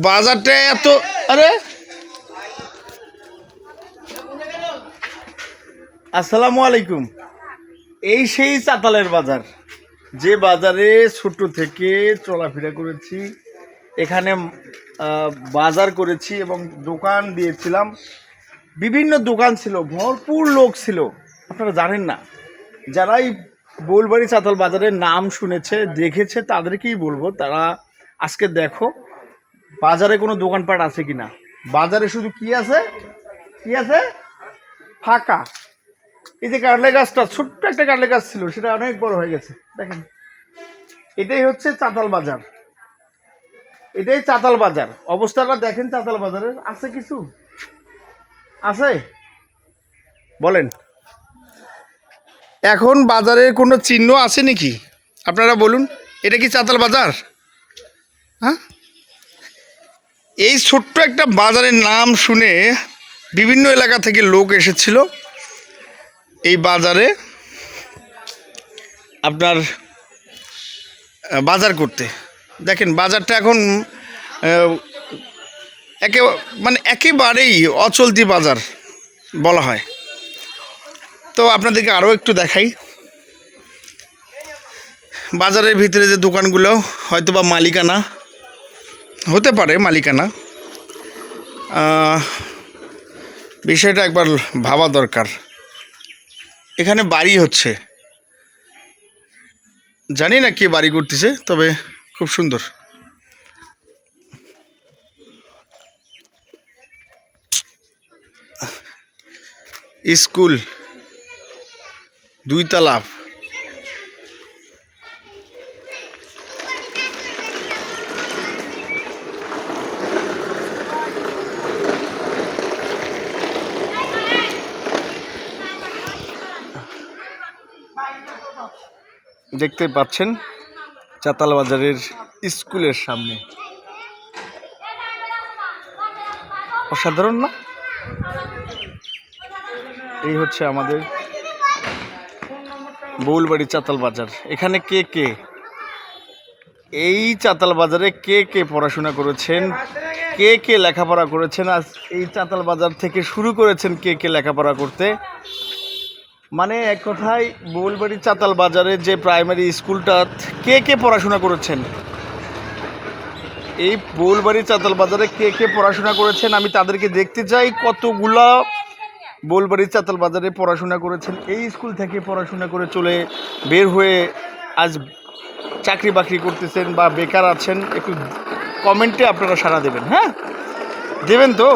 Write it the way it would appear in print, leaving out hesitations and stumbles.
বাজারটা এত, আরে আসসালামু আলাইকুম। এই সেই চাতালের বাজার, যে বাজারে ছোট থেকে চলাফেরা করেছি, এখানে বাজার করেছি এবং দোকান দিয়েছিলাম। বিভিন্ন দোকান ছিল, ভরপুর লোক ছিল। আপনারা জানেন না, যারাই বোলবাড়ি চাতাল বাজারের নাম শুনেছে, দেখেছে, তাদেরকেই বলবো, তারা আজকে দেখো বাজারে কোনো দোকানপাট আছে কিনা। বাজারে শুধু কি আছে, কি আছে, ফাঁকা। এই যে কাটলে গাছটা, ছোট্ট একটা কাটলে গাছ ছিল, সেটা অনেক বড় হয়ে গেছে। দেখেন, এটাই হচ্ছে চাতাল বাজার, এটাই চাতাল বাজার। অবস্থাটা দেখেন চাতাল বাজারের। আছে কিছু আছে বলেন, এখন বাজারের কোনো চিহ্ন আছে নাকি? আপনারা বলুন, এটা কি চাতাল বাজার? হ্যাঁ, এই ছোট্ট একটা বাজারের নাম শুনে বিভিন্ন এলাকা থেকে লোক এসেছিল এই বাজারে আপনার বাজার করতে। দেখেন বাজারটা এখন একেবারেই অচলতি বাজার বলা হয়। তো আপনাদেরকে আরও একটু দেখাই বাজারের ভিতরে যে দোকানগুলো, হয়তো বা মালিকানা হতে পারে, মালিকানা, বিষয়টা একবার ভাবা দরকার। এখানে বাড়ি হচ্ছে, জানি না কে বাড়ি করতেছে, তবে খুব সুন্দর। স্কুল, 2 তলা। দেখতে পাচ্ছেন চাতাল বাজারের স্কুলের সামনে, অসাধারণ না? এই হচ্ছে আমাদের বউলবাড়ি চাতাল বাজার। এখানে কে কে এই চাতাল বাজারে কে কে পড়াশোনা করেছেন, কে কে লেখাপড়া করেছেন, আজ এই চাতাল বাজার থেকে শুরু করেছেন কে কে লেখাপড়া করতে। মানে এক কথায় বউলবাড়ি চাতাল বাজারের যে প্রাইমারি স্কুলটা, কে কে পড়াশোনা করেছেন, এই বউলবাড়ি চাতাল বাজারে কে কে পড়াশোনা করেছেন, আমি তাদেরকে দেখতে চাই। কতগুলা বউলবাড়ি চাতাল বাজারে পড়াশোনা করেছেন, এই স্কুল থেকে পড়াশোনা করে চলে বের হয়ে আজ চাকরি বাকরি করতেছেন বা বেকার আছেন, একটু কমেন্টে আপনারা সাড়া দেবেন। হ্যাঁ, দেবেন তো।